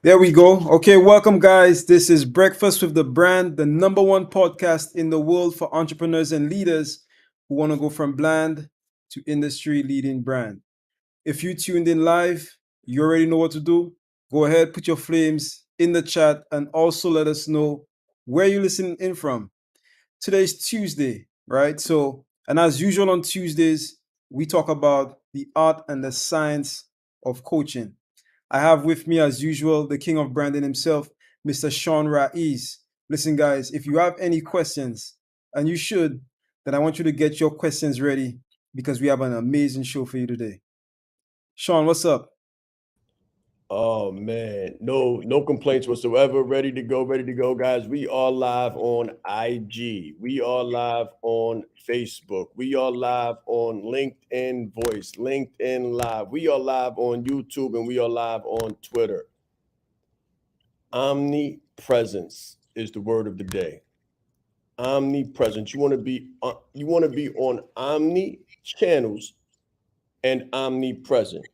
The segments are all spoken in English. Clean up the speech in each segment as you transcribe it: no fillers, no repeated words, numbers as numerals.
There we go. Okay, welcome, guys. This is Breakfast with the Brand, the number one podcast in the world for entrepreneurs and leaders who want to go from bland to industry leading brand. If you tuned in live, you already know what to do. Go ahead, put your flames in the chat, and also let us know where you're listening in from. Today's Tuesday, right? And as usual on Tuesdays, we talk about the art and the science of coaching. I have with me, as usual, the king of branding himself, Mr. Shaan Rais. Listen, guys, if you have any questions, and you should, then I want you to get your questions ready because we have an amazing show for you today. Sean, what's up? Oh man, no complaints whatsoever. Ready to go, guys. We are live on IG. We are live on Facebook. We are live on LinkedIn Voice, LinkedIn Live. We are live on YouTube and we are live on Twitter. Omnipresence is the word of the day. Omnipresence. You want to be on omni channels and omnipresent.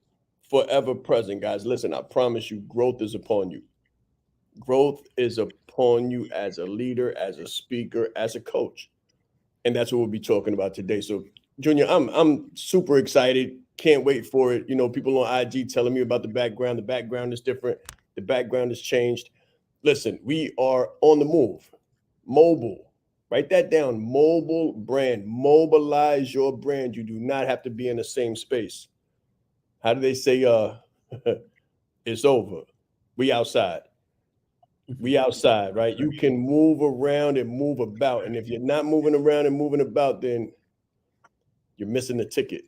Forever present, guys. Listen, I promise you, growth is upon you. Growth is upon you as a leader, as a speaker, as a coach. And that's what we'll be talking about today. So, Junior, I'm super excited. Can't wait for it. People on IG telling me about the background. The background is different. The background has changed. Listen, we are on the move. Mobile. Write that down. Mobile brand. Mobilize your brand. You do not have to be in the same space. How do they say it's over? We outside. We outside, right? You can move around and move about. And if you're not moving around and moving about, then you're missing the ticket.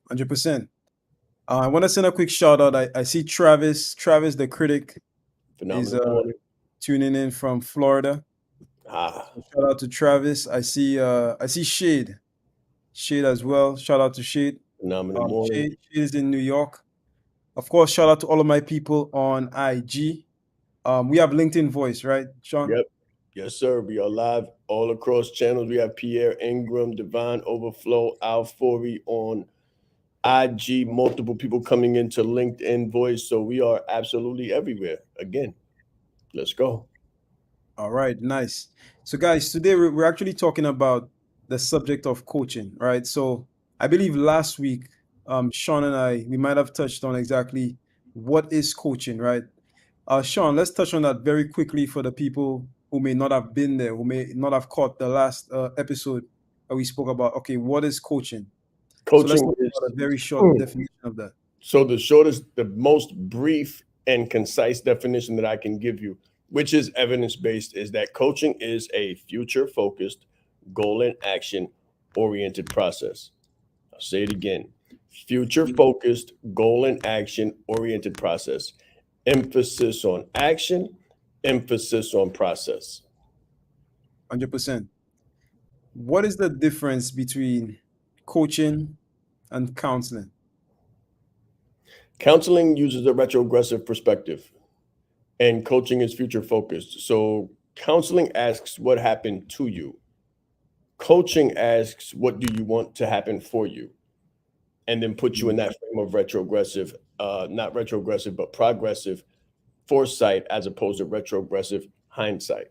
100%. I want to send a quick shout out. I see Travis the critic, is Phenomenal morning. tuning in from Florida. Ah, So shout out to Travis. I see Shade as well. Shout out to Shade. phenomenal morning. Shade is in New York. Of course, shout out to all of my people on IG. We have LinkedIn Voice, right, Sean? Yep. Yes, sir. We are live all across channels. We have Pierre Ingram, Divine Overflow, Al Forey on IG, multiple people coming into LinkedIn Voice. So we are absolutely everywhere. Again, let's go. All right, nice. So, guys, today we're actually talking about the subject of coaching, right? So, I believe last week, Sean and we might have touched on exactly what is coaching, right? Sean, let's touch on that very quickly for the people who may not have been there, who may not have caught the last episode where we spoke about, okay, what is coaching? So, let's Coaching talk is about a very short definition of that. So the shortest, the most brief and concise definition that I can give you, which is evidence-based, is that coaching is a future-focused, goal and action oriented process. I'll say it again. Future-focused, goal and action oriented process. Emphasis on action, emphasis on process. 100%. What is the difference between coaching and counseling? Counseling uses a retrogressive perspective, and coaching is future-focused. So counseling asks what happened to you. Coaching asks, what do you want to happen for you? And then put you in that frame of retrogressive, not retrogressive, but progressive foresight as opposed to retrogressive hindsight.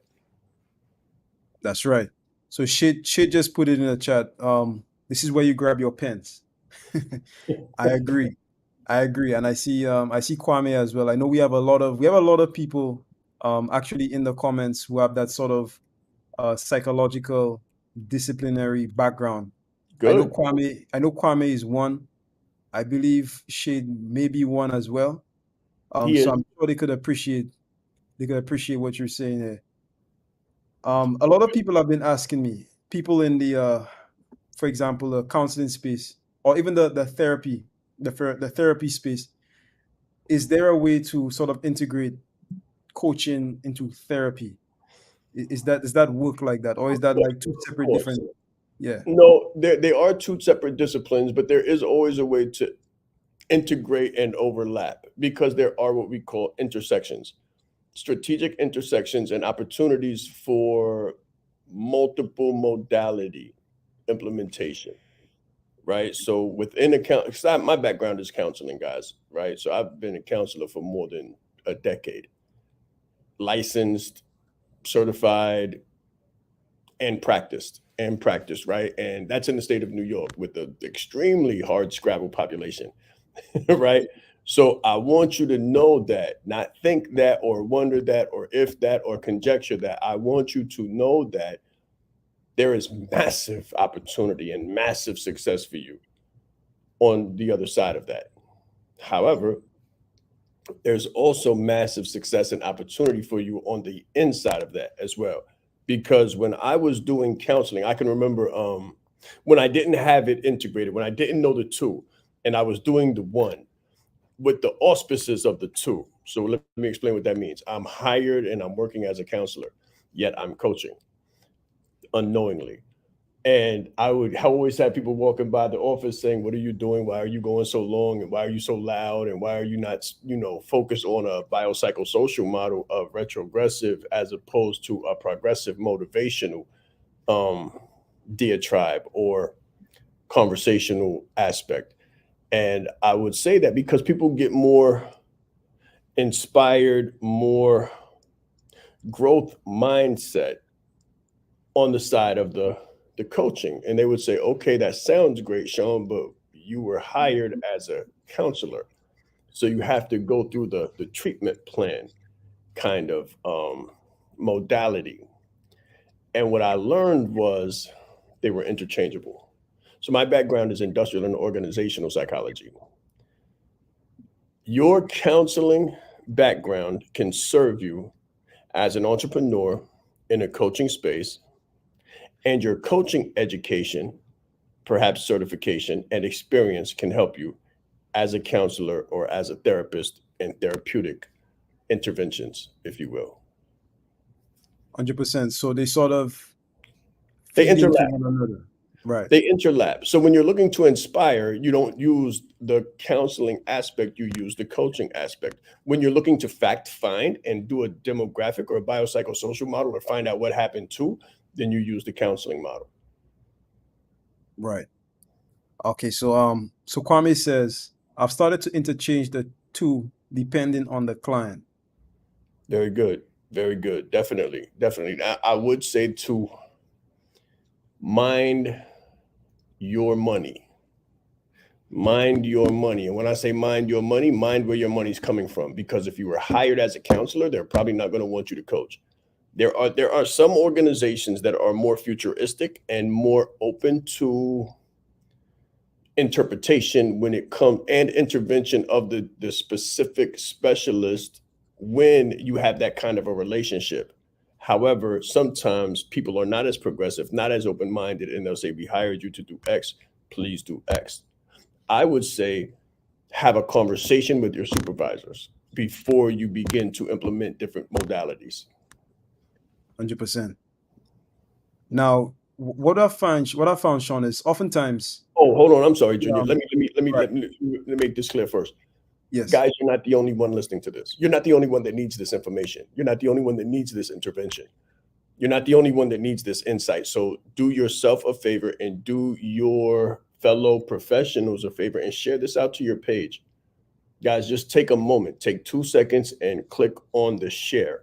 That's right. So shit just put it in the chat. This is where you grab your pens. I agree. I agree. And I see Kwame as well. I know we have a lot of people actually in the comments who have that sort of psychological disciplinary background. Good. I know Kwame is one. I believe Shade may be one as well. He So is. I'm sure they could appreciate what you're saying here. A lot of people have been asking me, people in the, for example, the counseling space, or even the therapy, the therapy space. Is there a way to sort of integrate coaching into therapy? Does that work like that, or is that like two Of separate course. different? Yeah, No, they are two separate disciplines, but there is always a way to integrate and overlap because there are what we call intersections, strategic intersections and opportunities for multiple modality implementation. right? So within my background is counseling, guys, right? So I've been a counselor for more than a decade, licensed, certified, and practiced, right? And that's in the state of New York with the extremely hard Scrabble population, right? So I want you to know that, not think that or wonder that or if that or conjecture that. I want you to know that there is massive opportunity and massive success for you on the other side of that. However, there's also massive success and opportunity for you on the inside of that as well. Because when I was doing counseling, I can remember when I didn't have it integrated, when I didn't know the two, and I was doing the one with the auspices of the two. So let me explain what that means. I'm hired and I'm working as a counselor, yet I'm coaching unknowingly. And I always have people walking by the office saying, "What are you doing? Why are you going so long? And why are you so loud? And why are you not, focused on a biopsychosocial model of retrogressive as opposed to a progressive motivational um, diatribe or conversational aspect?" And I would say that because people get more inspired, more growth mindset on the side of the coaching, and they would say, "Okay, that sounds great, Sean, but you were hired as a counselor, so you have to go through the treatment plan kind of modality." And what I learned was they were interchangeable. So my background is industrial and organizational psychology. Your counseling background can serve you as an entrepreneur in a coaching space, and your coaching education, perhaps certification and experience, can help you as a counselor or as a therapist in therapeutic interventions, if you will. 100%. So they sort of They feed into interlap. one another. Right. They interlap. So when you're looking to inspire, you don't use the counseling aspect, you use the coaching aspect. When you're looking to fact find and do a demographic or a biopsychosocial model or find out what happened to, then you use the counseling model. Right. Okay. So Kwame says, I've started to interchange the two depending on the client. Very good. Very good. Definitely. Definitely. I would say to mind your money. Mind your money. And when I say mind your money, mind where your money's coming from. Because if you were hired as a counselor, they're probably not going to want you to coach. There are some organizations that are more futuristic and more open to interpretation when it comes and intervention of the specific specialist when you have that kind of a relationship. However, sometimes people are not as progressive, not as open-minded, and they'll say, "We hired you to do X, please do X." I would say have a conversation with your supervisors before you begin to implement different modalities. 100%. Now, what I found, Sean, is oftentimes, Oh, hold on. I'm sorry, Junior. um, right. Let me make this clear first. Yes. Guys, you're not the only one listening to this. You're not the only one that needs this information. You're not the only one that needs this intervention. You're not the only one that needs this insight. So do yourself a favor and do your fellow professionals a favor and share this out to your page. Guys, just take a moment, take 2 seconds and click on the share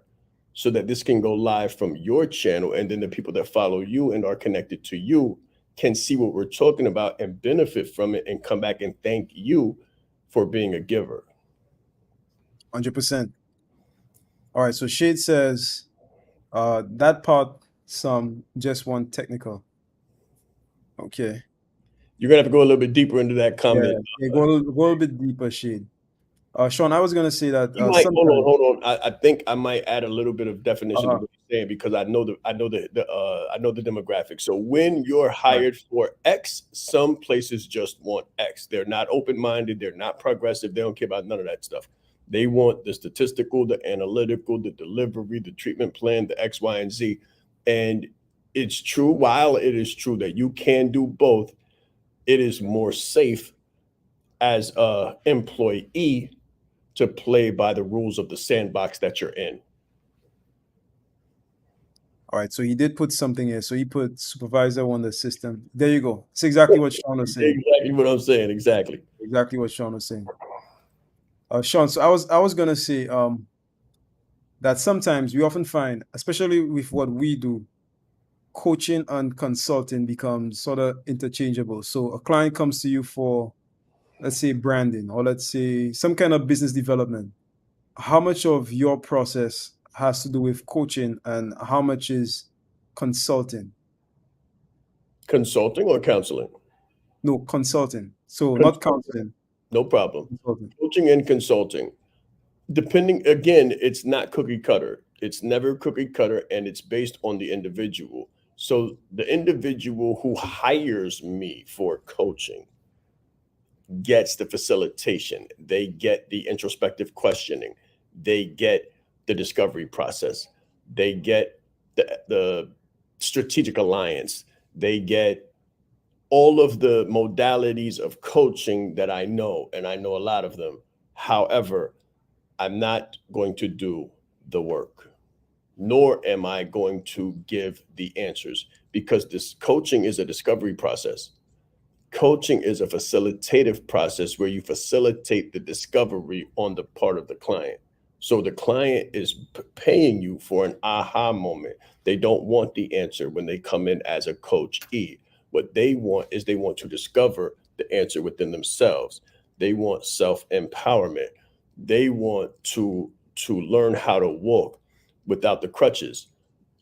so that this can go live from your channel. And then the people that follow you and are connected to you can see what we're talking about and benefit from it and come back and thank you for being a giver. 100%. All right. So Shade says, that part, some just want technical. Okay. You're gonna have to go a little bit deeper into that Yeah. comment. Yeah, go a bit deeper, Shade. Sean, I was gonna say that You might sometimes. hold on. I think I might add a little bit of definition to Uh, what you're saying because I know the demographic. So when you're right. hired for X, some places just want X. They're not open-minded, they're not progressive, they don't care about none of that stuff. They want the statistical, the analytical, the delivery, the treatment plan, the X, Y, and Z. And it's true, while it is true that you can do both, it is more safe as a employee to play by the rules of the sandbox that you're in. All right, so he did put something here. So he put supervisor on the system. There you go. It's exactly what Shaan was saying. Exactly what I'm saying. Exactly. Exactly what Shaan was saying. Shaan, so I was gonna say that sometimes we often find, especially with what we do, coaching and consulting becomes sort of interchangeable. So a client comes to you for, let's say, branding, or let's say some kind of business development. How much of your process has to do with coaching and how much is consulting? Consulting or counseling? No, consulting. So not Consulting. counseling, No problem. consulting. Coaching and consulting. Depending, again, it's not cookie cutter. It's never cookie cutter, and it's based on the individual. So the individual who hires me for coaching gets the facilitation. They get the introspective questioning. They get the discovery process. They get the strategic alliance. They get all of the modalities of coaching that I know, and I know a lot of them. However, I'm not going to do the work, nor am I going to give the answers, because this coaching is a discovery process. Coaching is a facilitative process where you facilitate the discovery on the part of the client. So the client is paying you for an aha moment. They don't want the answer when they come in as a coachee. What they want is they want to discover the answer within themselves. They want self-empowerment. They want to learn how to walk without the crutches.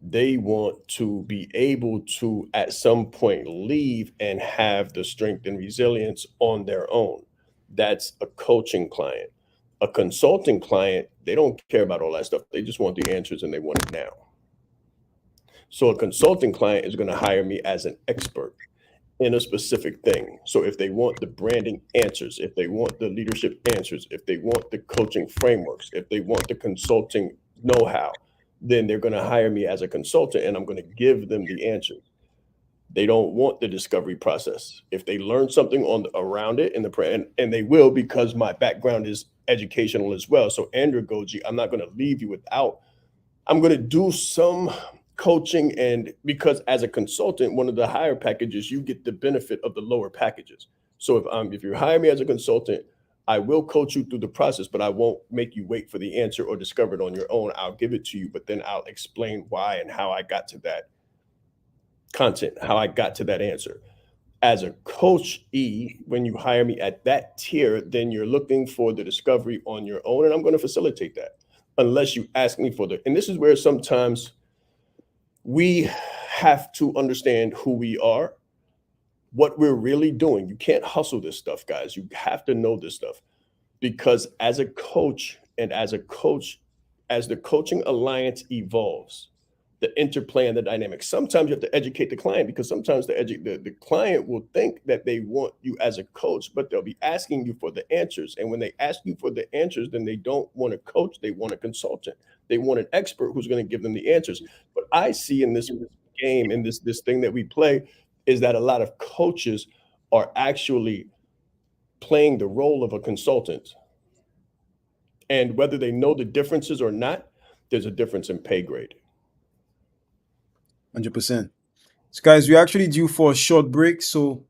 They want to be able to, at some point, leave and have the strength and resilience on their own. That's a coaching client. A consulting client, they don't care about all that stuff. They just want the answers and they want it now. So a consulting client is going to hire me as an expert in a specific thing. So if they want the branding answers, if they want the leadership answers, if they want the coaching frameworks, if they want the consulting know-how, then they're going to hire me as a consultant, and I'm going to give them the answers. They don't want the discovery process. If they learn something around it and they will, because my background is educational as well. So Andrew Goji, I'm not going to leave you without. I'm going to do some coaching, and because as a consultant, one of the higher packages, you get the benefit of the lower packages. So if you hire me as a consultant, I will coach you through the process, but I won't make you wait for the answer or discover it on your own. I'll give it to you, but then I'll explain why and how I got to that content, how I got to that answer. As a coachee, when you hire me at that tier, then you're looking for the discovery on your own, and I'm going to facilitate that unless you ask me for and this is where sometimes we have to understand who we are, what we're really doing. You can't hustle this stuff, guys. You have to know this stuff, because as a coach, as the coaching alliance evolves, the interplay and the dynamics, sometimes you have to educate the client, because sometimes the client will think that they want you as a coach, but they'll be asking you for the answers. And when they ask you for the answers, then they don't want a coach. They want a consultant. They want an expert who's going to give them the answers. But I see in this game, in this thing that we play, is that a lot of coaches are actually playing the role of a consultant. And whether they know the differences or not, there's a difference in pay grade. 100%. So guys, we're actually due for a short break. So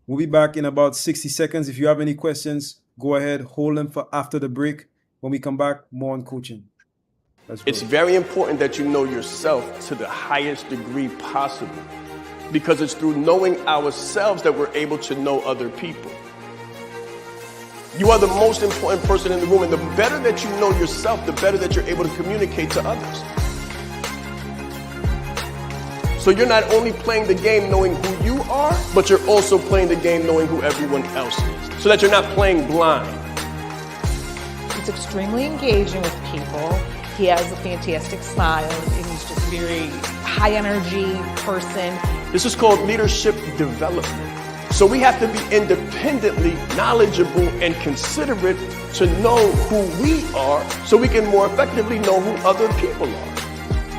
we'll be back in about 60 seconds. If you have any questions, go ahead, hold them for after the break. When we come back, more on coaching. It's very important that you know yourself to the highest degree possible, because it's through knowing ourselves that we're able to know other people. You are the most important person in the room, and the better that you know yourself, the better that you're able to communicate to others. So you're not only playing the game knowing who you are, but you're also playing the game knowing who everyone else is, so that you're not playing blind. He's extremely engaging with people. He has a fantastic smile, and he's just a very high energy person. This is called leadership development. So we have to be independently knowledgeable and considerate to know who we are, so we can more effectively know who other people are.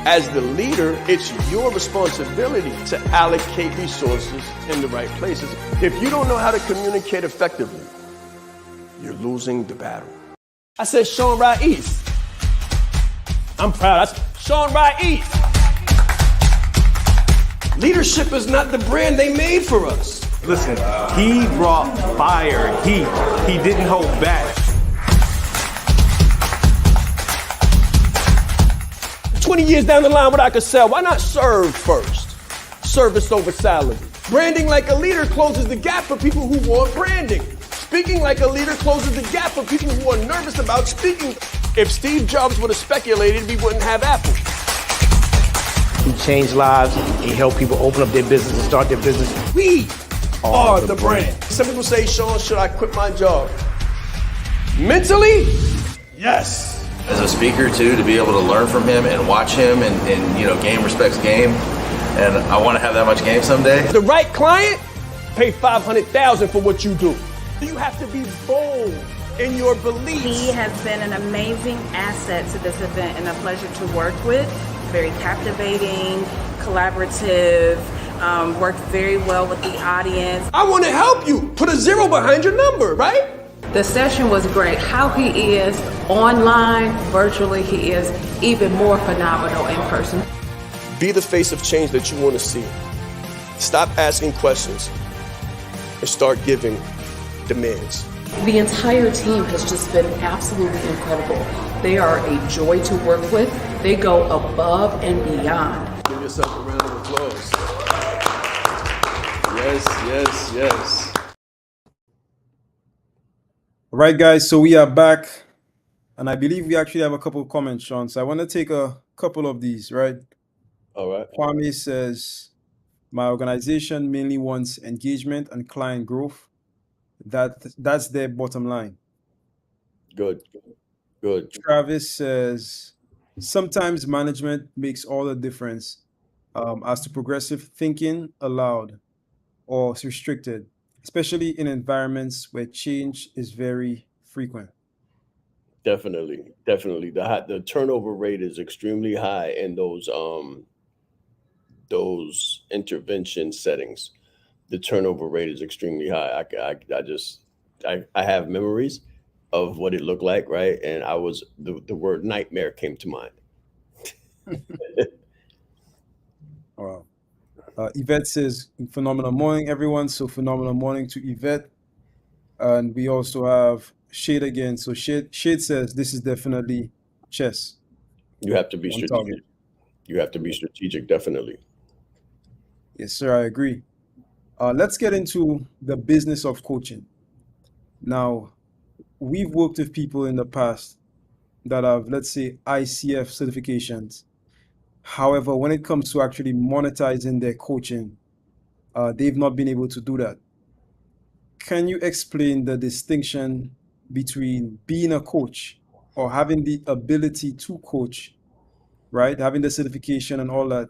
As the leader, it's your responsibility to allocate resources in the right places. If you don't know how to communicate effectively, you're losing the battle. I said Shaan Rais. I'm proud. Shaan Rais. Leadership is not the brand they made for us. Listen, he brought fire, heat. He didn't hold back. 20 years down the line, what I could sell, why not serve first? Service over salary. Branding like a leader closes the gap for people who want branding. Speaking like a leader closes the gap for people who are nervous about speaking. If Steve Jobs would have speculated, we wouldn't have Apple. He changed lives. He helped people open up their business and start their business. We are the brand. Some people say, Shaan, should I quit my job? Mentally, yes. As a speaker too, to be able to learn from him and watch him and game respects game. And I want to have that much game someday. The right client, pay $500,000 for what you do. You have to be bold in your beliefs. He has been an amazing asset to this event and a pleasure to work with. Very captivating, collaborative, worked very well with the audience. I want to help you. Put a 0 behind your number, right? The session was great. How he is online, virtually, he is even more phenomenal in person. Be the face of change that you want to see. Stop asking questions and start giving demands. The entire team has just been absolutely incredible. They are a joy to work with. They go above and beyond. Give yourself a round of applause. Yes, yes, yes. All right, guys, so we are back. And I believe we actually have a couple of comments, Shaan. So I want to take a couple of these, right? All right. Kwame says, my organization mainly wants engagement and client growth. That's their bottom line. Good. Good. Travis says, sometimes management makes all the difference as to progressive thinking allowed or restricted, especially in environments where change is very frequent. Definitely. The turnover rate is extremely high in those intervention settings. The turnover rate is extremely high. I have memories of what it looked like, right? And the word nightmare came to mind. Wow. Yvette says, phenomenal morning, everyone. So phenomenal morning to Yvette. And we also have Shade again. So Shade says, this is definitely chess. You have to be strategic. You have to be strategic, definitely. Yes, sir, I agree. Let's get into the business of coaching. Now, we've worked with people in the past that have, let's say, ICF certifications. However, when it comes to actually monetizing their coaching, they've not been able to do that. Can you explain the distinction between being a coach or having the ability to coach, right? Having the certification and all that,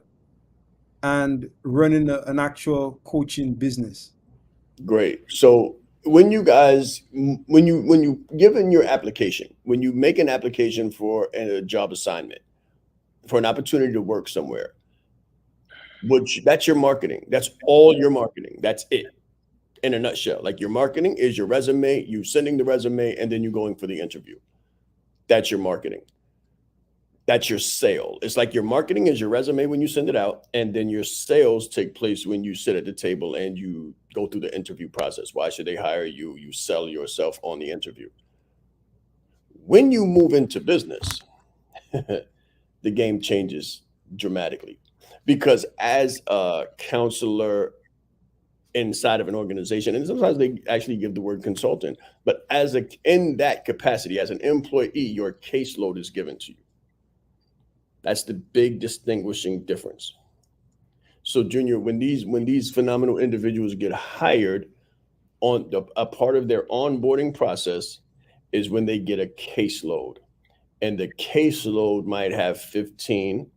and running an actual coaching business? Great. So when you give in your application, when you make an application for a job assignment, for an opportunity to work somewhere, that's your marketing. That's all your marketing. That's it in a nutshell. Like, your marketing is your resume, you sending the resume, and then you going for the interview. That's your marketing. That's your sale. It's like your marketing is your resume when you send it out, and then your sales take place when you sit at the table and you go through the interview process. Why should they hire you? You sell yourself on the interview. When you move into business, the game changes dramatically, because as a counselor inside of an organization, and sometimes they actually give the word consultant, but in that capacity, as an employee, your caseload is given to you. That's the big distinguishing difference. So, Junior, when these phenomenal individuals get hired, a part of their onboarding process is when they get a caseload, and the caseload might have 15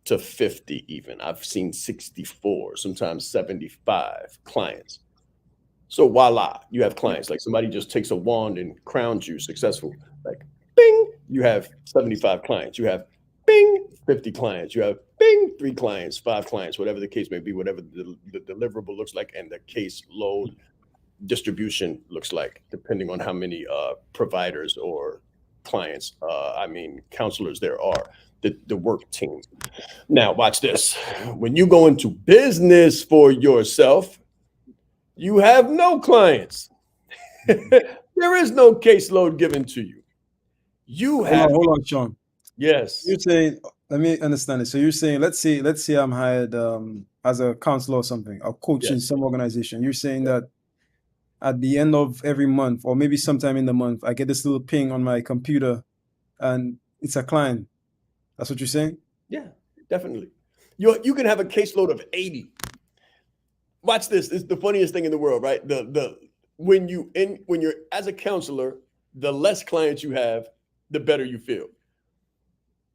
to 50 even. I've seen 64, sometimes 75 clients. So voila, you have clients. Like, somebody just takes a wand and crowns you successful. Like, bing, you have 75 clients. You have bing, 50 clients. You have bing, 3 clients, 5 clients, whatever the case may be, whatever the deliverable looks like, and the caseload distribution looks like, depending on how many providers or clients, counselors there are, the work team. Now, watch this. When you go into business for yourself, you have no clients. There is no caseload given to you. You have. Hold on, Sean. Yes. You're saying, let me understand it. So you're saying, let's say I'm hired as a counselor or something, or coach in some organization. You're saying that at the end of every month, or maybe sometime in the month, I get this little ping on my computer, and it's a client. That's what you're saying? Yeah, definitely. You can have a caseload of 80. Watch this. It's the funniest thing in the world, right? When you're as a counselor, the less clients you have, the better you feel.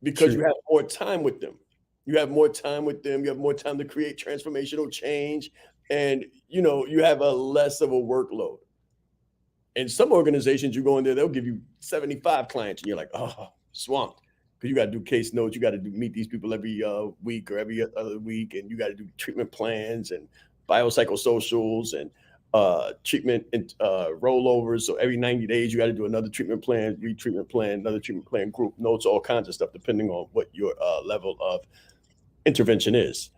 Because you have more time with them. You have more time with them. You have more time to create transformational change. And, you have a less of a workload. In some organizations, you go in there, they'll give you 75 clients. And you're like, oh, swamped. Because you got to do case notes. You got to meet these people every week or every other week. And you got to do treatment plans and biopsychosocials and treatment and rollovers. So every 90 days, you got to do another treatment plan, retreatment plan, another treatment plan, group notes, all kinds of stuff, depending on what your level of intervention is.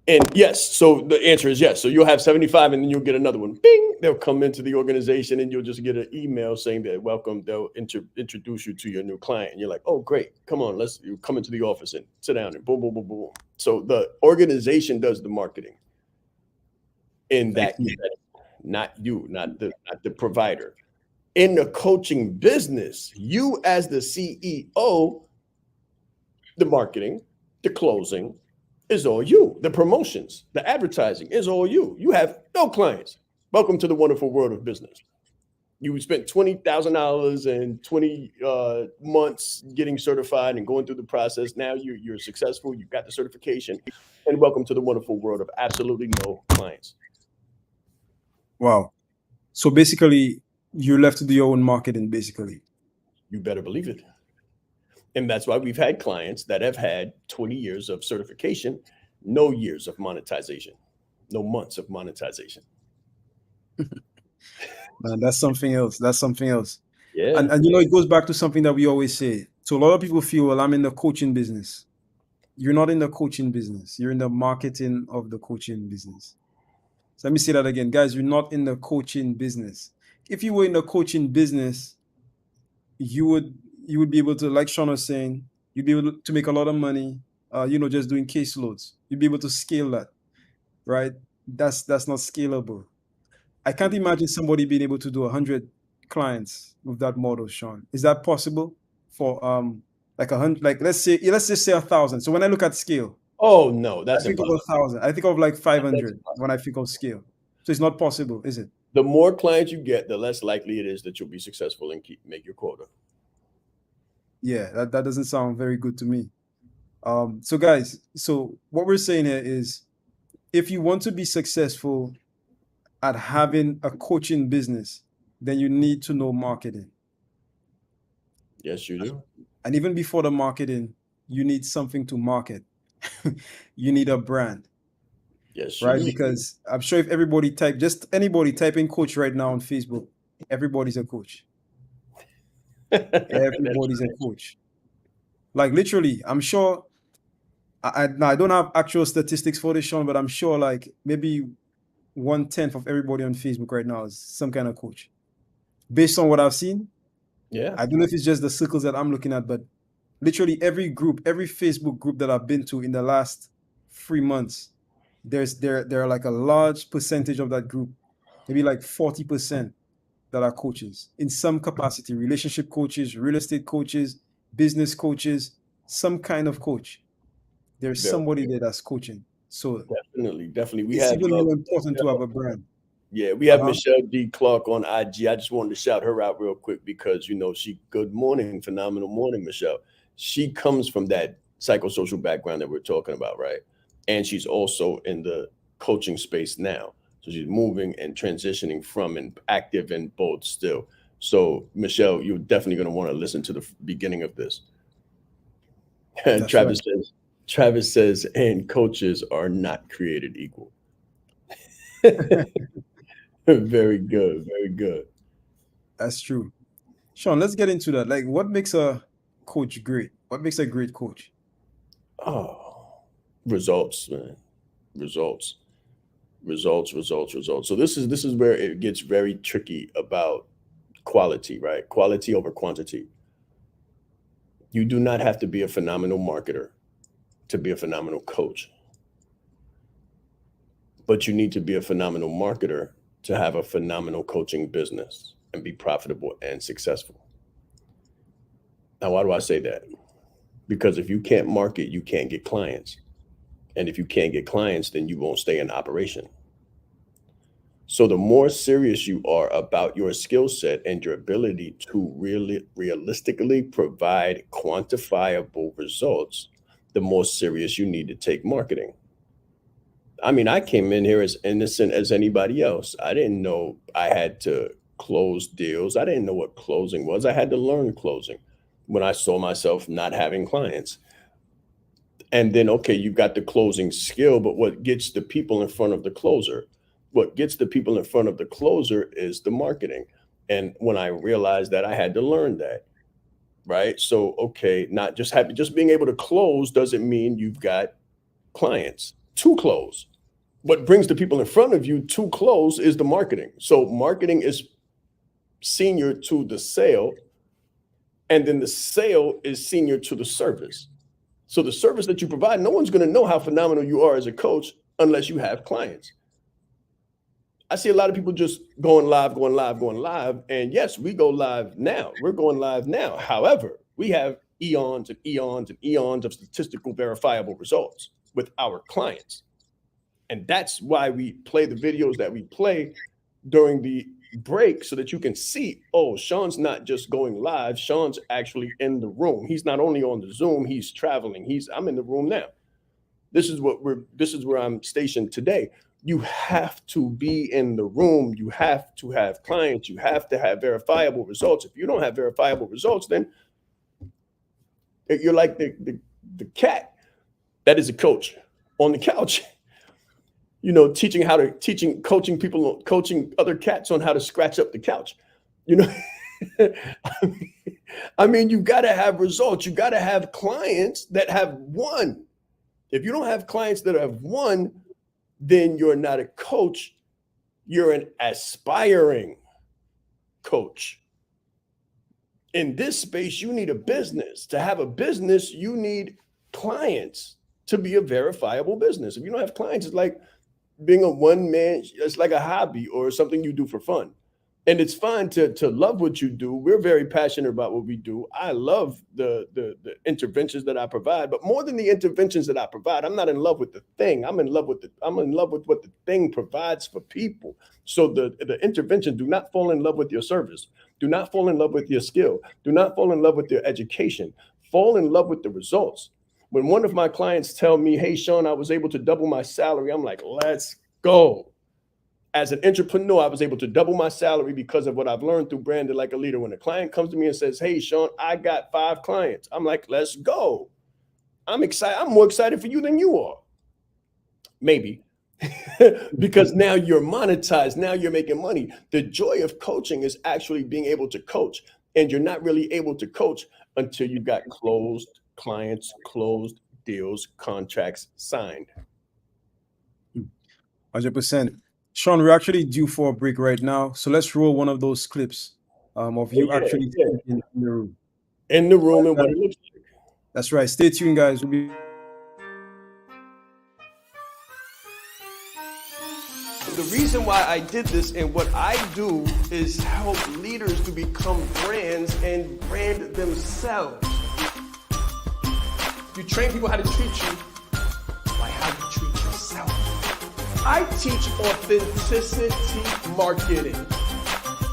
And yes, so the answer is yes. So you'll have 75 and then you'll get another one. Bing! They'll come into the organization and you'll just get an email saying that welcome. They'll introduce you to your new client. And you're like, oh, great. Come on, you come into the office and sit down and boom, boom, boom, boom. So the organization does the marketing in that setting, not you, not the provider. In the coaching business, you as the CEO, the marketing, the closing, is all you. The promotions, the advertising is all you. You have no clients. Welcome to the wonderful world of business. You spent $20,000 and 20 months getting certified and going through the process. Now you're successful. You've got the certification. And welcome to the wonderful world of absolutely no clients. Wow. So basically, you're left to do your own marketing, basically. You better believe it. And that's why we've had clients that have had 20 years of certification, no years of monetization, no months of monetization. Man, that's something else. That's something else. Yeah. And it goes back to something that we always say. So a lot of people feel, well, I'm in the coaching business. You're not in the coaching business. You're in the marketing of the coaching business. So let me say that again. Guys, you're not in the coaching business. If you were in the coaching business, you would be able to, like Shaan was saying, you'd be able to make a lot of money, just doing caseloads. You'd be able to scale that, right? That's not scalable. I can't imagine somebody being able to do 100 clients with that model, Shaan. Is that possible for like 100? Like let's just say 1,000. So when I look at scale, oh no, that's I think impossible. of 1,000. I think of like 500 when I think of scale. So it's not possible, is it? The more clients you get, the less likely it is that you'll be successful and make your quota. Yeah, that doesn't sound very good to me. So guys, so what we're saying here is, if you want to be successful at having a coaching business, then you need to know marketing. Yes, you do. And even before the marketing, you need something to market. You need a brand. Yes, right? Because I'm sure if anybody type in coach right now on Facebook, everybody's a coach. Everybody's a coach. Like literally, I'm sure. I don't have actual statistics for this, Shaan, but I'm sure like maybe 1/10 of everybody on Facebook right now is some kind of coach. Based on what I've seen, yeah. I don't know if it's just the circles that I'm looking at, but literally every Facebook group that I've been to in the last 3 months, there are like a large percentage of that group, maybe like 40%, that are coaches in some capacity, relationship coaches, real estate coaches, business coaches, some kind of coach. There's somebody there that's coaching. So definitely. It's even more important to have a brand. Yeah, we have Michelle D. Clark on IG. I just wanted to shout her out real quick because, good morning, phenomenal morning, Michelle. She comes from that psychosocial background that we're talking about, right? And she's also in the coaching space now. So she's moving and transitioning from and active in both still. So, Michelle, you're definitely going to want to listen to the beginning of this. Travis says, and coaches are not created equal. Very good. Very good. That's true. Shaan, let's get into that. Like, what makes a coach great? What makes a great coach? Oh, results, man. Results. So this is where it gets very tricky about quality, right? Quality over quantity. You do not have to be a phenomenal marketer to be a phenomenal coach, but you need to be a phenomenal marketer to have a phenomenal coaching business and be profitable and successful. Now, why do I say that? Because if you can't market, you can't get clients. And if you can't get clients, then you won't stay in operation. So the more serious you are about your skill set and your ability to really realistically provide quantifiable results, the more serious you need to take marketing. I mean, I came in here as innocent as anybody else. I didn't know I had to close deals. I didn't know what closing was. I had to learn closing when I saw myself not having clients. And then, okay, you've got the closing skill, but what gets the people in front of the closer? What gets the people in front of the closer is the marketing. And when I realized that, I had to learn that, right? So, okay, not just being able to close doesn't mean you've got clients to close. What brings the people in front of you to close is the marketing. So marketing is senior to the sale, and then the sale is senior to the service. So the service that you provide, no one's going to know how phenomenal you are as a coach unless you have clients. I see a lot of people just going live. And yes, we go live now. We're going live now. However, we have eons and eons and eons of statistical verifiable results with our clients. And that's why we play the videos that we play during the break, so that you can see, oh, Shaan's not just going live. Shaan's actually in the room. He's not only on the Zoom, he's traveling. I'm in the room now. This is where I'm stationed today. You have to be in the room. You have to have clients. You have to have verifiable results. If you don't have verifiable results, then you're like the cat that is a coach on the couch, coaching other cats on how to scratch up the couch. I mean, you've got to have results. You got to have clients that have won. If you don't have clients that have won, then you're not a coach. You're an aspiring coach. In this space, you need a business. To have a business, you need clients to be a verifiable business. If you don't have clients, it's like being a one-man, it's like a hobby or something you do for fun. And it's fine to love what you do. We're very passionate about what we do. I love the interventions that I provide, but more than the interventions that I provide, I'm not in love with the thing. I'm in love with what the thing provides for people. So the intervention, do not fall in love with your service. Do not fall in love with your skill. Do not fall in love with your education. Fall in love with the results. When one of my clients tell me, hey, Shaan, I was able to double my salary, I'm like, let's go. As an entrepreneur, I was able to double my salary because of what I've learned through Branded Like a Leader. When a client comes to me and says, hey, Shaan, I got 5 clients, I'm like, let's go. I'm excited. I'm more excited for you than you are. Maybe. Because now you're monetized. Now you're making money. The joy of coaching is actually being able to coach. And you're not really able to coach until you've got closed clients, closed deals, contracts signed. 100%. Shaan, we're actually due for a break right now. So let's roll one of those clips of you actually in the room. In the room and what it looks like. That's right. Stay tuned, guys. We'll be... The reason why I did this and what I do is help leaders to become brands and brand themselves. You train people how to treat you like how you treat yourself. I teach authenticity marketing.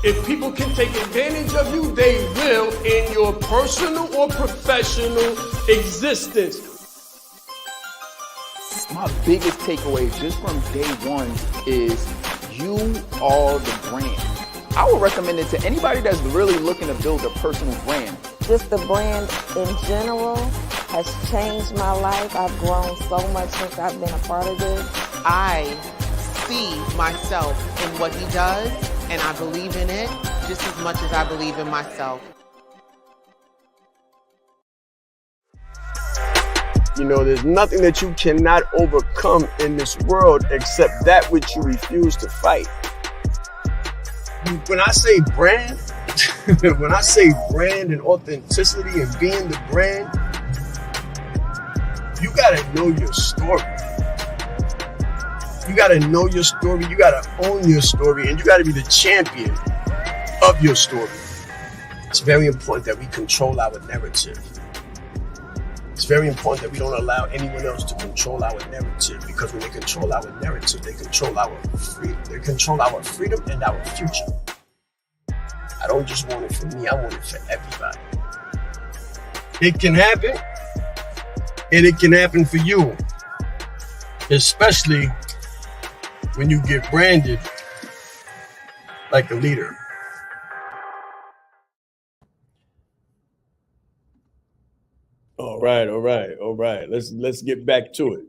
If people can take advantage of you, they will in your personal or professional existence. My biggest takeaway just from day one is you are the brand. I would recommend it to anybody that's really looking to build a personal brand. Just the brand in general has changed my life. I've grown so much since I've been a part of this. I see myself in what he does, and I believe in it just as much as I believe in myself. You know, there's nothing that you cannot overcome in this world except that which you refuse to fight. When I say brand, when I say brand and authenticity and being the brand, you gotta know your story. You gotta know your story, you gotta own your story, and you gotta be the champion of your story. It's very important that we control our narrative. It's very important that we don't allow anyone else to control our narrative, because when they control our narrative, they control our freedom. They control our freedom and our future. I don't just want it for me, I want it for everybody. It can happen, and it can happen for you, especially when you get branded like a leader. All right. Let's get back to it.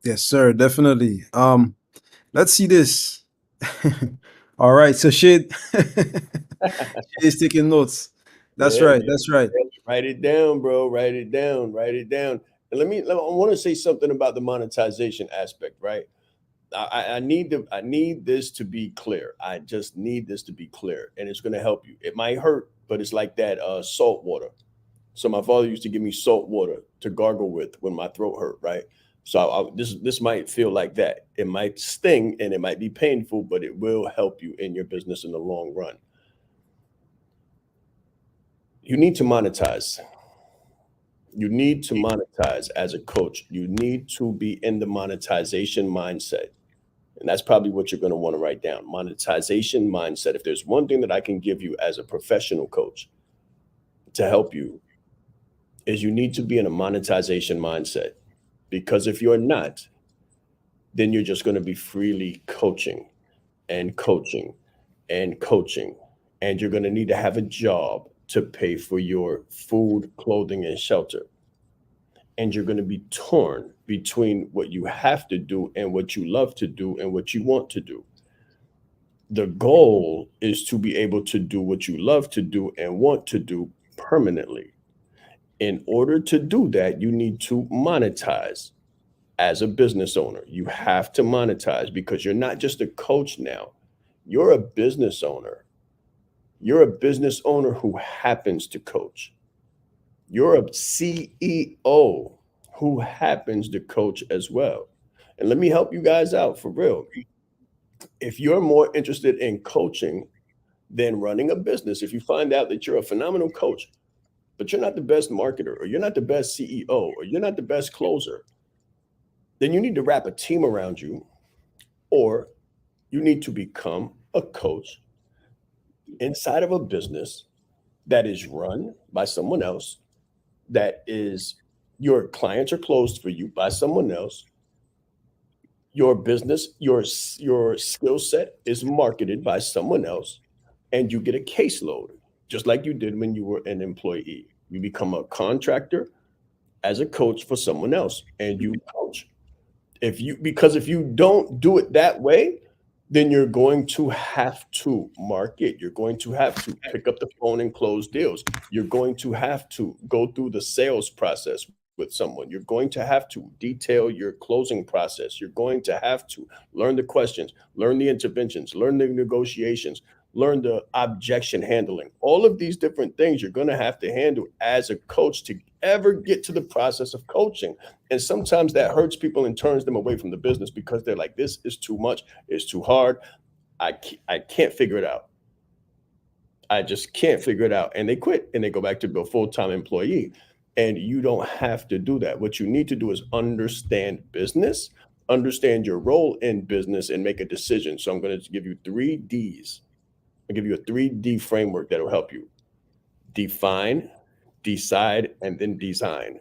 Yes, sir, definitely. Let's see this. All right, so Shade is taking notes. That's right. That's right. Write it down, bro. Write it down. And I want to say something about the monetization aspect, right? I need this to be clear. I just need this to be clear, and it's going to help you. It might hurt, but it's like that salt water. So my father used to give me salt water to gargle with when my throat hurt, right? So this might feel like that. It might sting and it might be painful, but it will help you in your business in the long run. You need to monetize. You need to monetize as a coach. You need to be in the monetization mindset. And that's probably what you're going to want to write down. Monetization mindset. If there's one thing that I can give you as a professional coach to help you, is you need to be in a monetization mindset. Because if you're not, then you're just going to be freely coaching and coaching and coaching. And you're going to need to have a job to pay for your food, clothing, and shelter. And you're going to be torn between what you have to do and what you love to do and what you want to do. The goal is to be able to do what you love to do and want to do permanently. In order to do that, you need to monetize as a business owner. You have to monetize, because you're not just a coach now. You're a business owner. You're a business owner who happens to coach. You're a CEO who happens to coach as well. And let me help you guys out for real. If you're more interested in coaching than running a business, if you find out that you're a phenomenal coach, but you're not the best marketer, or you're not the best CEO, or you're not the best closer, then you need to wrap a team around you, or you need to become a coach inside of a business that is run by someone else, that is, your clients are closed for you by someone else. Your business, your skill set is marketed by someone else, and you get a caseload, just like you did when you were an employee. You become a contractor as a coach for someone else, and you coach. Because if you don't do it that way, then you're going to have to market. You're going to have to pick up the phone and close deals. You're going to have to go through the sales process with someone. You're going to have to detail your closing process. You're going to have to learn the questions, learn the interventions, learn the negotiations, learn the objection handling. All of these different things you're going to have to handle as a coach to ever get to the process of coaching. And sometimes that hurts people and turns them away from the business, because they're like, this is too much. It's too hard. I can't figure it out. I just can't figure it out. And they quit and they go back to be a full-time employee. And you don't have to do that. What you need to do is understand business, understand your role in business, and make a decision. So I'm going to give you 3 Ds. I'll give you a 3D framework that will help you. Define, decide, and then design.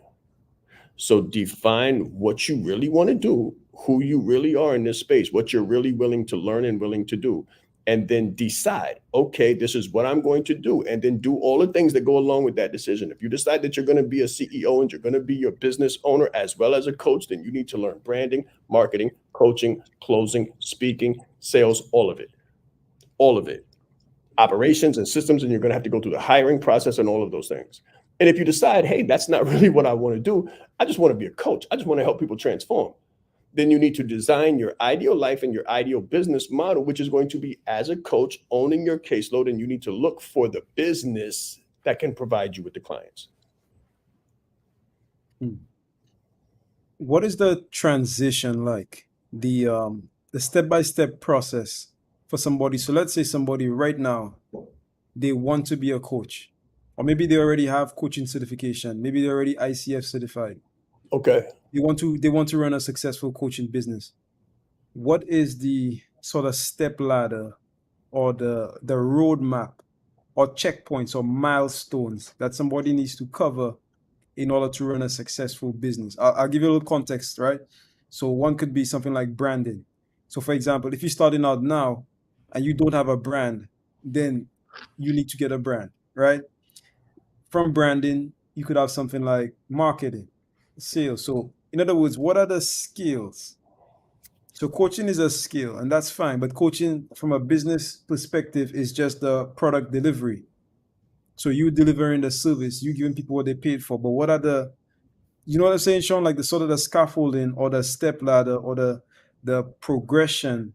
So define what you really want to do, who you really are in this space, what you're really willing to learn and willing to do. And then decide, okay, this is what I'm going to do. And then do all the things that go along with that decision. If you decide that you're going to be a CEO and you're going to be your business owner as well as a coach, then you need to learn branding, marketing, coaching, closing, speaking, sales, all of it. All of it. Operations and systems, and you're going to have to go through the hiring process and all of those things. And if you decide, hey, that's not really what I want to do, I just want to be a coach, I just want to help people transform, then you need to design your ideal life and your ideal business model, which is going to be as a coach owning your caseload. And you need to look for the business that can provide you with the clients. What is the transition like? The step-by-step process for somebody. So let's say somebody right now, they want to be a coach, or maybe they already have coaching certification. Maybe they're already ICF certified. Okay. They want to run a successful coaching business. What is the sort of step ladder or the roadmap or checkpoints or milestones that somebody needs to cover in order to run a successful business? I'll give you a little context, right? So one could be something like branding. So for example, if you're starting out now and you don't have a brand, then you need to get a brand, right? From branding, you could have something like marketing, sales. So in other words, what are the skills? So coaching is a skill, and that's fine. But coaching from a business perspective is just the product delivery. So you delivering the service, you giving people what they paid for. But what are the, you know what I'm saying, Sean? Like the sort of the scaffolding or the step ladder or the progression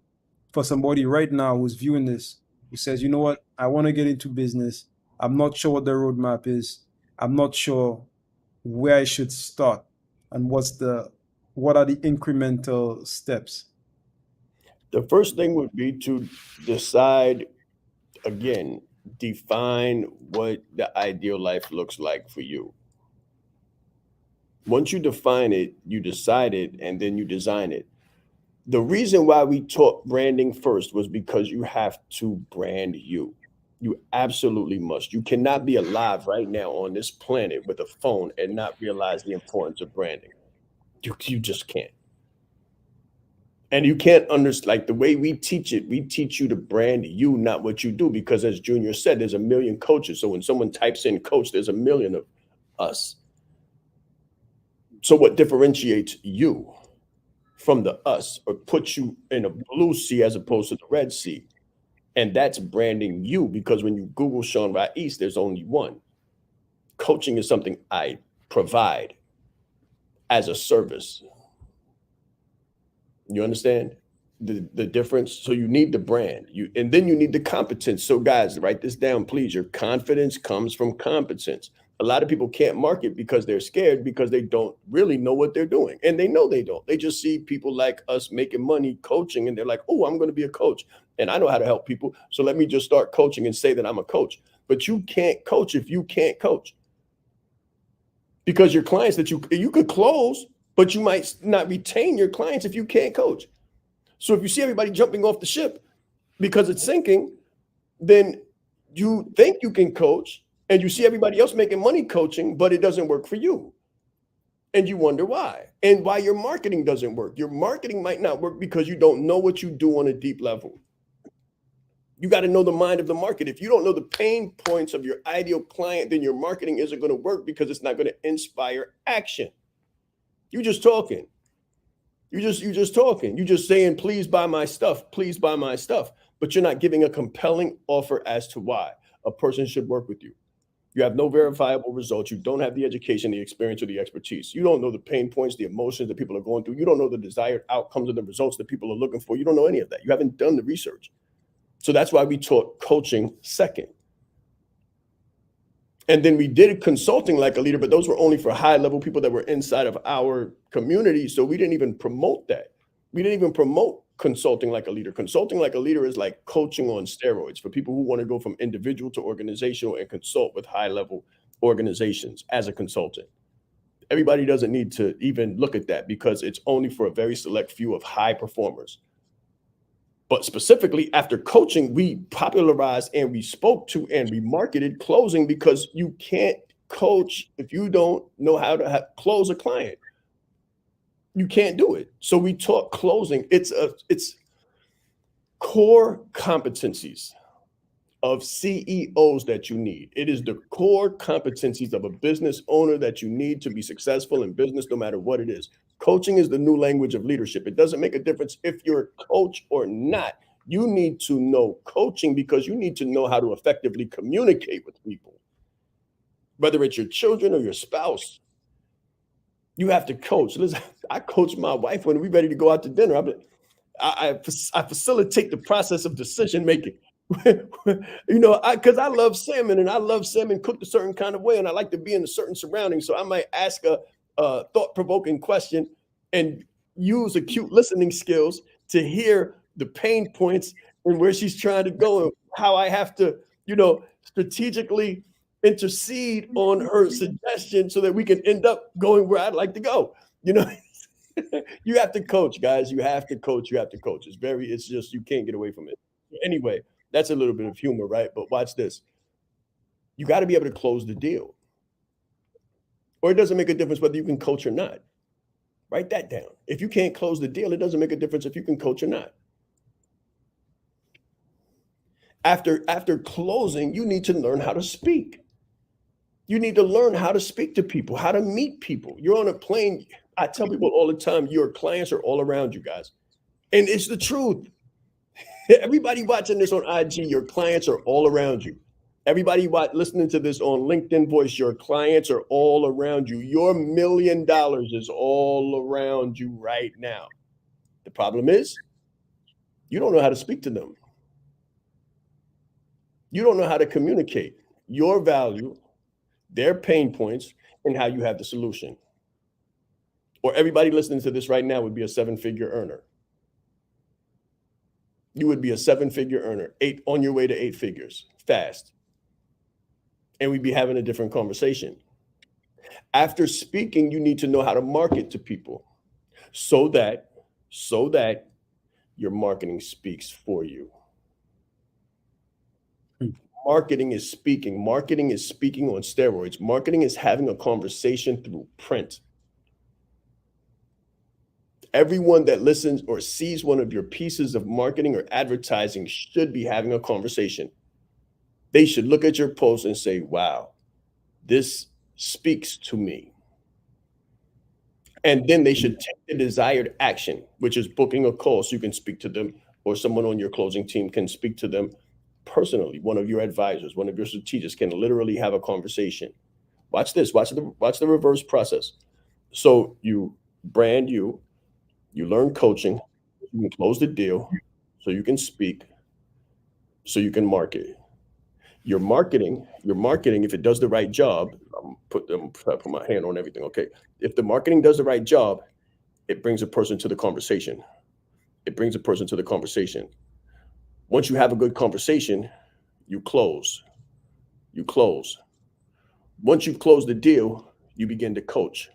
for somebody right now who's viewing this, who says, you know what, I want to get into business. I'm not sure what the roadmap is. I'm not sure where I should start, and what are the incremental steps? The first thing would be to decide, again, define what the ideal life looks like for you. Once you define it, you decide it, and then you design it. The reason why we taught branding first was because you have to brand you. You absolutely must. You cannot be alive right now on this planet with a phone and not realize the importance of branding. You just can't. And you can't understand, like the way we teach it, we teach you to brand you, not what you do, because as Junior said, there's a million coaches. So when someone types in coach, there's a million of us. So what differentiates you from the us, or puts you in a blue sea as opposed to the red sea? And that's branding you, because when you Google Shaan Rais, there's only one. Coaching is something I provide as a service. You understand the difference? So you need the brand, and then you need the competence. So guys, write this down, please. Your confidence comes from competence. A lot of people can't market because they're scared, because they don't really know what they're doing. And they know they don't. They just see people like us making money coaching, and they're like, oh, I'm going to be a coach and I know how to help people. So let me just start coaching and say that I'm a coach. But you can't coach if you can't coach. Because your clients that you could close, but you might not retain your clients if you can't coach. So if you see everybody jumping off the ship because it's sinking, then you think you can coach, and you see everybody else making money coaching, but it doesn't work for you. And you wonder why, and why your marketing doesn't work. Your marketing might not work because you don't know what you do on a deep level. You got to know the mind of the market. If you don't know the pain points of your ideal client, then your marketing isn't going to work, because it's not going to inspire action. You just talking. You just talking. You just saying, please buy my stuff. Please buy my stuff. But you're not giving a compelling offer as to why a person should work with you. You have no verifiable results. You don't have the education, the experience, or the expertise. You don't know the pain points, the emotions that people are going through. You don't know the desired outcomes and the results that people are looking for. You don't know any of that. You haven't done the research. So that's why we taught coaching second. And then we did consulting like a leader, but those were only for high-level people that were inside of our community. So we didn't even promote that. We didn't even promote consulting like a leader. Consulting like a leader is like coaching on steroids for people who want to go from individual to organizational and consult with high-level organizations as a consultant. Everybody doesn't need to even look at that, because it's only for a very select few of high performers. But specifically after coaching, we popularized and we spoke to and we marketed closing, because you can't coach if you don't know how to close a client. You can't do it. So we taught closing. It's core competencies of CEOs that you need. It is the core competencies of a business owner that you need to be successful in business, no matter what it is. Coaching is the new language of leadership. It doesn't make a difference if you're a coach or not. You need to know coaching, because you need to know how to effectively communicate with people. whether it's your children or your spouse. You have to coach. Listen, I coach my wife when we're ready to go out to dinner. I facilitate the process of decision making. Because I love salmon, and I love salmon cooked a certain kind of way, and I like to be in a certain surrounding. So I might ask a thought-provoking question and use acute listening skills to hear the pain points and where she's trying to go and how I have to, strategically intercede on her suggestion so that we can end up going where I'd like to go. You have to coach, guys. You have to coach. It's just, you can't get away from it. Anyway, that's a little bit of humor, right? But watch this. You got to be able to close the deal. Or it doesn't make a difference whether you can coach or not. Write that down. If you can't close the deal, it doesn't make a difference if you can coach or not. After closing, you need to learn how to speak. You need to learn how to speak to people, how to meet people. You're on a plane. I tell people all the time, your clients are all around you guys. And it's the truth. Everybody watching this on IG, your clients are all around you. Everybody listening to this on LinkedIn Voice, your clients are all around you. Your $1 million is all around you right now. The problem is, you don't know how to speak to them. You don't know how to communicate your value, their pain points, and how you have the solution. Or everybody listening to this right now would be a 7-figure earner. You would be a 7-figure earner, on your way to 8 figures, fast. And we'd be having a different conversation. After speaking, you need to know how to market to people so that your marketing speaks for you. Marketing is speaking. Marketing is speaking on steroids. Marketing is having a conversation through print. Everyone that listens or sees one of your pieces of marketing or advertising should be having a conversation. They should look at your post and say, wow, this speaks to me. And then they should take the desired action, which is booking a call so you can speak to them, or someone on your closing team can speak to them personally. One of your advisors, one of your strategists can literally have a conversation. Watch this, watch the reverse process. So you brand you learn coaching, you can close the deal, so you can speak, so you can market. Your marketing, if it does the right job, I'm put my hand on everything, okay? If the marketing does the right job, it brings a person to the conversation. Once you have a good conversation, you close. Once you've closed the deal, you begin to coach,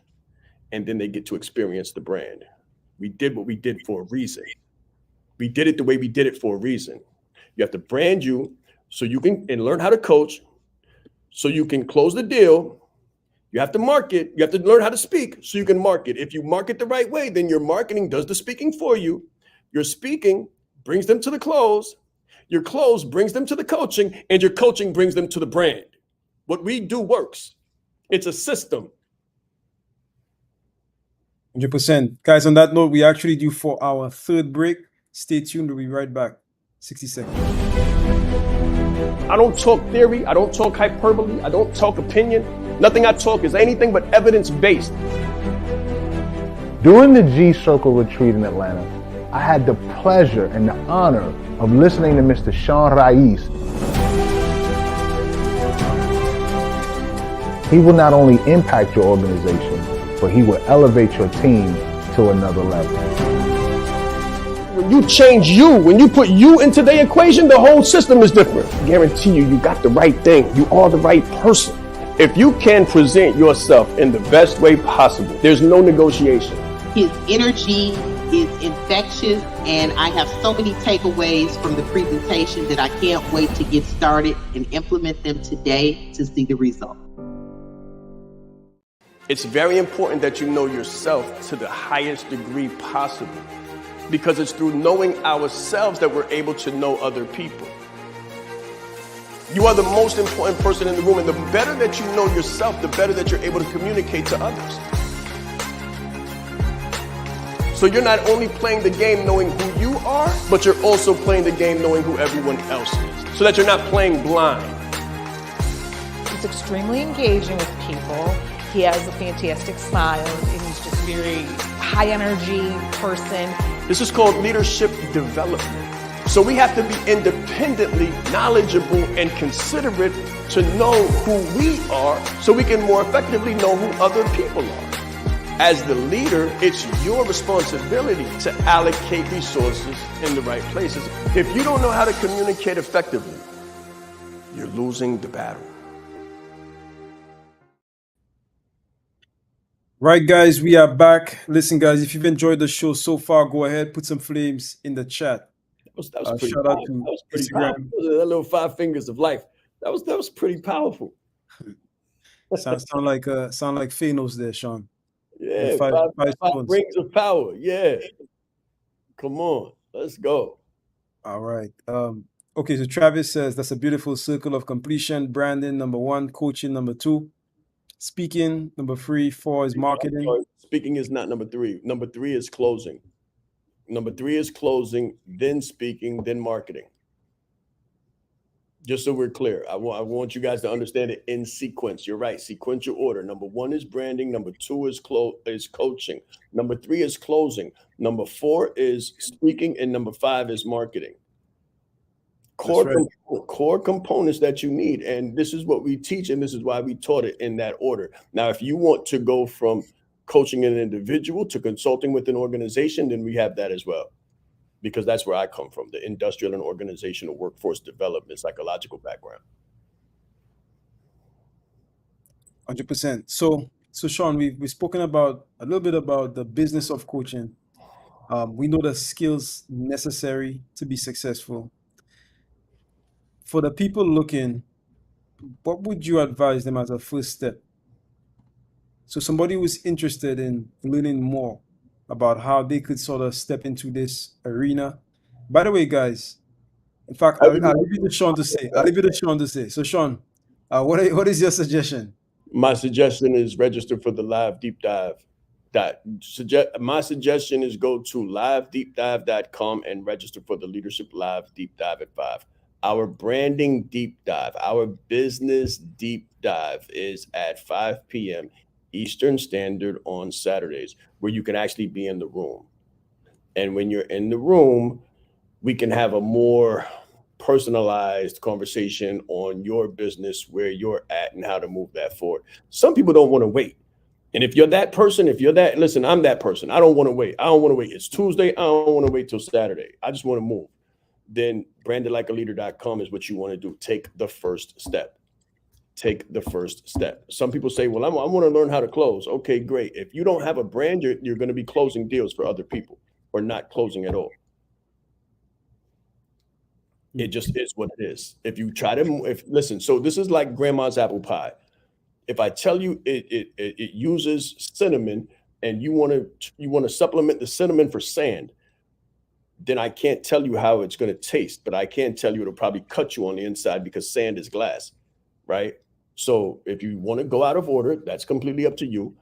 and then they get to experience the brand. We did what we did for a reason. We did it the way we did it for a reason. You have to brand you so you can, and learn how to coach so you can close the deal. You have to market. You have to learn how to speak so you can market. If you market the right way, then your marketing does the speaking for you. Your speaking brings them to the close. Your close brings them to the coaching, and your coaching brings them to the brand. What we do works. It's a system. 100%. Guys, on that note, we actually due for our third break. Stay tuned. We'll be right back. 60 seconds. I don't talk theory. I don't talk hyperbole. I don't talk opinion. Nothing I talk is anything but evidence-based. During the G-Circle retreat in Atlanta, I had the pleasure and the honor of listening to Mr. Shaan Rais. He will not only impact your organization, but he will elevate your team to another level. When you change you, when you put you into the equation, the whole system is different. I guarantee you, you got the right thing. You are the right person. If you can present yourself in the best way possible, there's no negotiation. His energy is infectious, and I have so many takeaways from the presentation that I can't wait to get started and implement them today to see the result. It's very important that you know yourself to the highest degree possible, because it's through knowing ourselves that we're able to know other people. You are the most important person in the room, and the better that you know yourself, the better that you're able to communicate to others. So you're not only playing the game knowing who you are, but you're also playing the game knowing who everyone else is, so that you're not playing blind. He's extremely engaging with people. He has a fantastic smile, and he's just a very high energy person. This is called leadership development. So we have to be independently knowledgeable and considerate to know who we are so we can more effectively know who other people are. As the leader, it's your responsibility to allocate resources in the right places. If you don't know how to communicate effectively, you're losing the battle. Right, guys, we are back. Listen, guys, if you've enjoyed the show so far, go ahead, put some flames in the chat. That was pretty shout powerful. out to That was pretty Instagram. powerful. That little 5 fingers of life. That was pretty powerful. sound like Thanos there, Sean. Yeah, five five rings of power. Yeah. Come on, let's go. All right. Okay, so Travis says that's a beautiful circle of completion. Branding, number 1, coaching, number 2, speaking, number 3, 4 is marketing. Speaking is not number 3. Number 3 is closing. Number 3 is closing, then speaking, then marketing. Just so we're clear, I want you guys to understand it in sequence. You're right, sequential order. Number 1 is branding. Number 2 is coaching. Number 3 is closing. Number 4 is speaking, and number 5 is marketing. Core components that you need, and this is what we teach, and this is why we taught it in that order. Now, if you want to go from coaching an individual to consulting with an organization, then we have that as well. Because that's where I come from, the industrial and organizational workforce development psychological background. 100%. So Sean, we've spoken about a little bit about the business of coaching. We know the skills necessary to be successful. For the people looking, what would you advise them as a first step? So somebody who's interested in learning more about how they could sort of step into this arena. By the way, guys, in fact, I'll leave it to Sean to say. So Sean, what is your suggestion? My suggestion is register for the live deep dive. My suggestion is go to livedeepdive.com and register for the Leadership Live Deep Dive at 5. Our branding deep dive, our business deep dive is at 5 p.m. Eastern Standard on Saturdays, where you can actually be in the room. And when you're in the room, we can have a more personalized conversation on your business, where you're at and how to move that forward. Some people don't want to wait. And if you're that person, listen, I'm that person. I don't want to wait. It's Tuesday. I don't want to wait till Saturday. I just want to move. Then brandedlikealeader.com is what you want to do. Take the first step. Some people say, well, I want to learn how to close. Okay, great. If you don't have a brand, you're going to be closing deals for other people or not closing at all. It just is what it is. If you try to, listen, so this is like grandma's apple pie. If I tell you it uses cinnamon and you want to supplement the cinnamon for sand, then I can't tell you how it's going to taste, but I can tell you it'll probably cut you on the inside because sand is glass, right? So if you want to go out of order, that's completely up to you.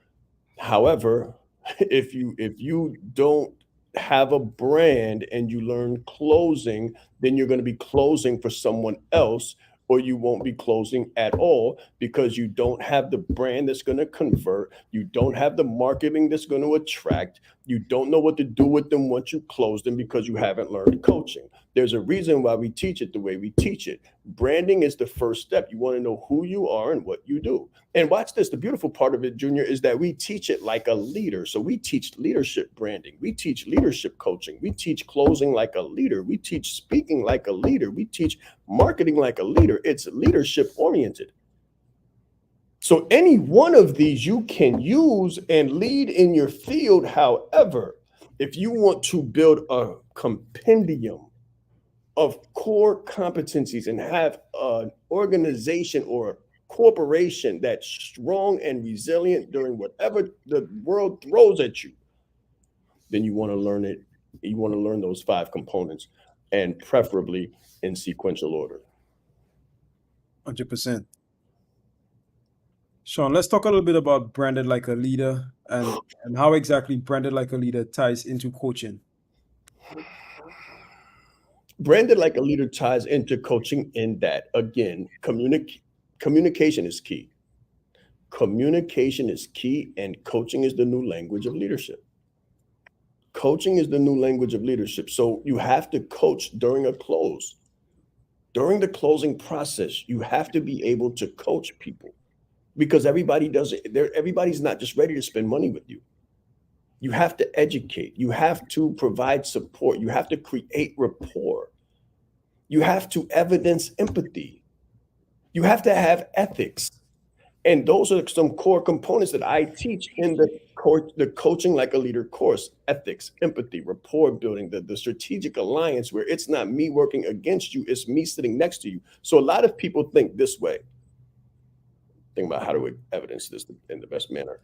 However, if you don't have a brand and you learn closing, then you're going to be closing for someone else, or you won't be closing at all because you don't have the brand that's going to convert. You don't have the marketing that's going to attract. You don't know what to do with them once you close them because you haven't learned coaching. There's a reason why we teach it the way we teach it. Branding is the first step. You want to know who you are and what you do. And watch this. The beautiful part of it, Junior, is that we teach it like a leader. So we teach leadership branding. We teach leadership coaching. We teach closing like a leader. We teach speaking like a leader. We teach marketing like a leader. It's leadership oriented. So any one of these you can use and lead in your field. However, if you want to build a compendium of core competencies and have an organization or a corporation that's strong and resilient during whatever the world throws at you, then you want to learn it. You want to learn those 5 components, and preferably in sequential order. 100%. Sean, let's talk a little bit about branded like a leader and how exactly branded like a leader ties into coaching. Branded like a leader ties into coaching in that, again, Communication is key. Communication is key, and coaching is the new language of leadership. Coaching is the new language of leadership. So you have to coach during a close. During the closing process, you have to be able to coach people, because everybody does it. Everybody's not just ready to spend money with you. You have to educate. You have to provide support. You have to create rapport. You have to evidence empathy. You have to have ethics. And those are some core components that I teach in the Coaching Like a Leader course: ethics, empathy, rapport building, the strategic alliance, where it's not me working against you, it's me sitting next to you. So a lot of people think this way. Think about how do we evidence this in the best manner.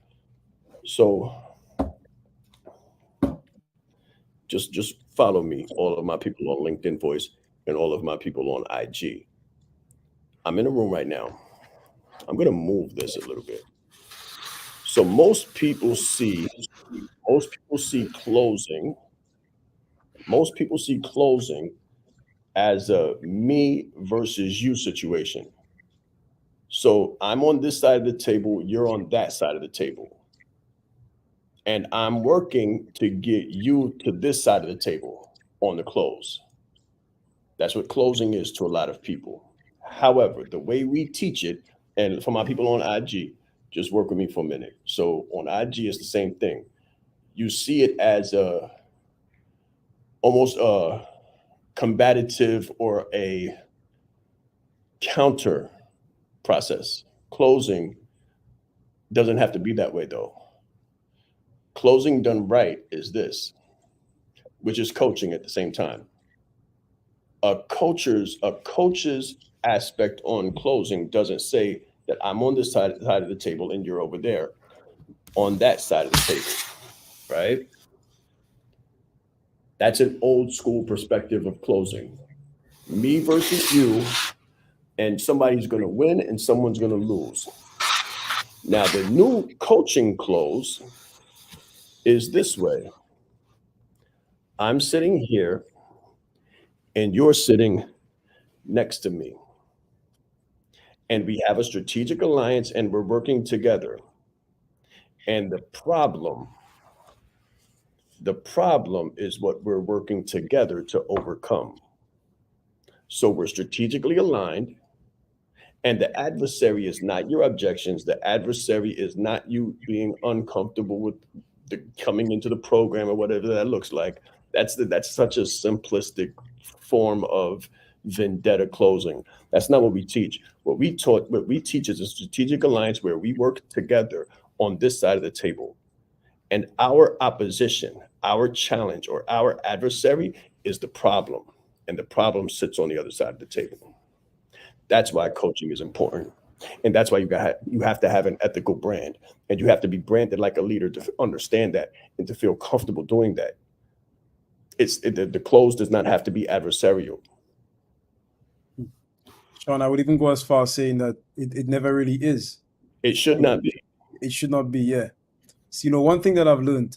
So just follow me, all of my people on LinkedIn Voice and all of my people on IG. I'm in a room right now. I'm going to move this a little bit. So most people see closing as a me versus you situation. So I'm on this side of the table, you're on that side of the table. And I'm working to get you to this side of the table on the close. That's what closing is to a lot of people. However, the way we teach it, and for my people on IG, just work with me for a minute. So on IG, it's the same thing. You see it as almost a combative or a counter process. Closing doesn't have to be that way, though. Closing done right is this, which is coaching at the same time. A coach's aspect on closing doesn't say that I'm on this side of the table and you're over there on that side of the table, right? That's an old school perspective of closing. Me versus you, and somebody's going to win and someone's going to lose. Now, the new coaching close is this way. I'm sitting here and you're sitting next to me. And we have a strategic alliance and we're working together. And the problem is what we're working together to overcome. So we're strategically aligned, and the adversary is not your objections. The adversary is not you being uncomfortable with coming into the program or whatever that looks like. That's such a simplistic form of vendetta closing. That's not what we teach. What we teach is a strategic alliance where we work together on this side of the table. And our opposition, our challenge, or our adversary is the problem. And the problem sits on the other side of the table. That's why coaching is important. And that's why you have to have an ethical brand. And you have to be branded like a leader to understand that and to feel comfortable doing that. The close does not have to be adversarial. Shaan, I would even go as far as saying that it never really is. It should not be. It should not be, yeah. So, one thing that I've learned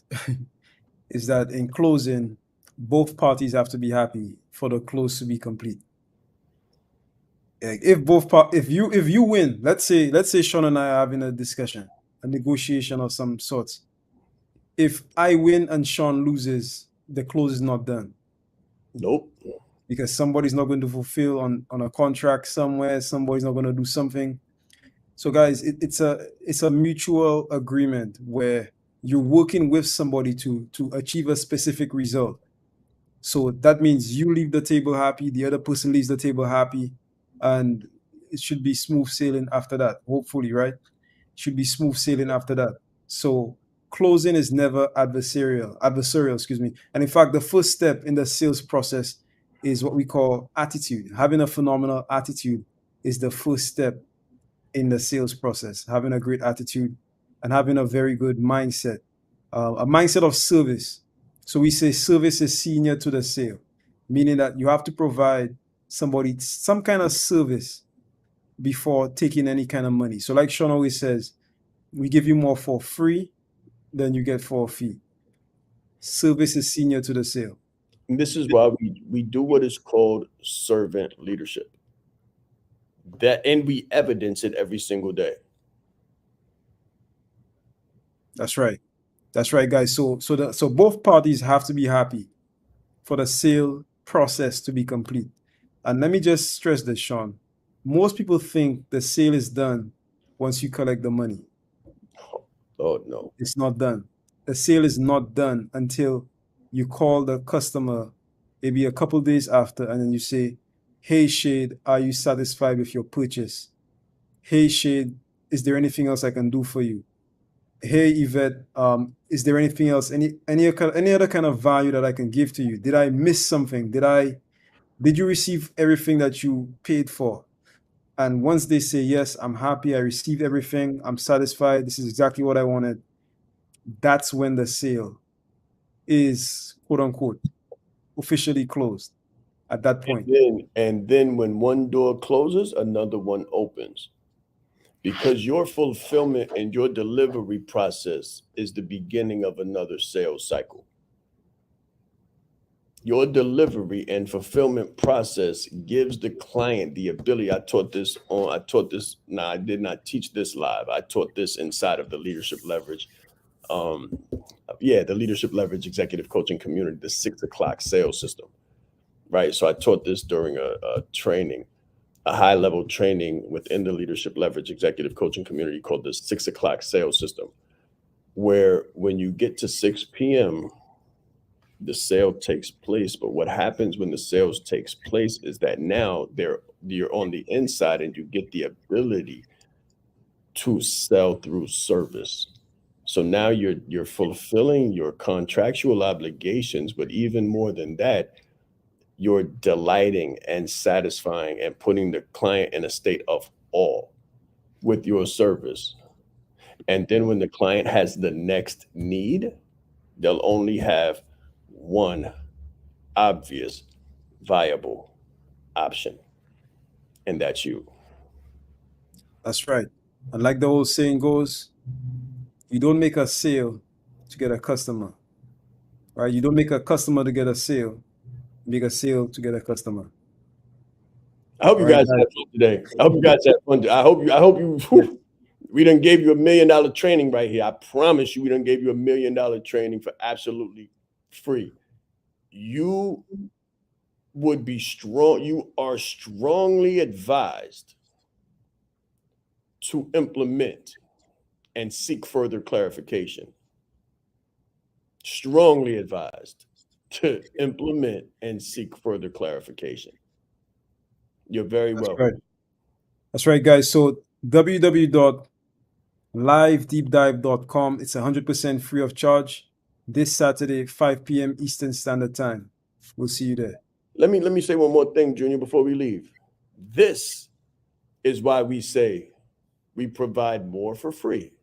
is that in closing, both parties have to be happy for the close to be complete. If you win, let's say Shaan and I are having a discussion, a negotiation of some sorts. If I win and Shaan loses, the close is not done. Nope. Because somebody's not going to fulfill on a contract somewhere, somebody's not going to do something. So guys, it's a mutual agreement where you're working with somebody to achieve a specific result. So that means you leave the table happy, the other person leaves the table happy, and it should be smooth sailing after that, hopefully, right? It should be smooth sailing after that. So closing is never adversarial, excuse me. And in fact, the first step in the sales process is what we call attitude. Having a phenomenal attitude is the first step in the sales process. Having a great attitude and having a very good mindset, a mindset of service. So we say service is senior to the sale, meaning that you have to provide somebody some kind of service before taking any kind of money. So like Shaan always says, we give you more for free than you get for a fee. Service is senior to the sale. And this is why we do what is called servant leadership. and we evidence it every single day. That's right. That's right, guys. So both parties have to be happy for the sale process to be complete. And let me just stress this, Shaan. Most people think the sale is done once you collect the money. Oh, no. It's not done. The sale is not done until you call the customer maybe a couple days after, and then you say, "Hey, Shade, are you satisfied with your purchase? Hey, Shade, is there anything else I can do for you? Hey, Yvette, is there anything else, any other kind of value that I can give to you? Did I miss something? Did you receive everything that you paid for?" And once they say, "Yes, I'm happy, I received everything, I'm satisfied, this is exactly what I wanted," that's when the sale is, quote unquote, officially closed at that point. And then when one door closes, another one opens. Because your fulfillment and your delivery process is the beginning of another sales cycle. Your delivery and fulfillment process gives the client the ability. I did not teach this live. I taught this inside of the Leadership Leverage. The Leadership Leverage Executive Coaching Community, the 6 o'clock sales system, right? So I taught this during a training, a high-level training within the Leadership Leverage Executive Coaching Community called the 6 o'clock sales system, where when you get to 6 p.m., the sale takes place. But what happens when the sales takes place is that now you're on the inside and you get the ability to sell through service. So now you're fulfilling your contractual obligations, but even more than that, you're delighting and satisfying and putting the client in a state of awe with your service. And then when the client has the next need, they'll only have one obvious, viable option, and that's you. That's right. And like the old saying goes, you don't make a sale to get a customer, right? You don't make a customer to get a sale. You make a sale to get a customer. I hope you guys had fun today. I hope you guys had fun. I hope you we done gave you $1 million training right here. I promise you, we done gave you $1 million training for absolutely free. You would be strong. You are strongly advised to implement and seek further clarification. Strongly advised to implement and seek further clarification. You're very welcome. Right. That's right, guys. So www.livedeepdive.com. It's 100% free of charge. This Saturday, 5 p.m. Eastern Standard Time. We'll see you there. Let me say one more thing, Junior, before we leave. This is why we say we provide more for free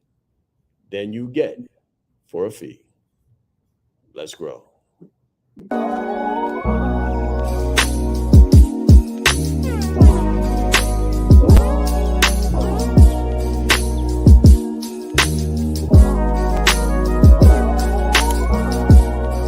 than you get for a fee. Let's grow.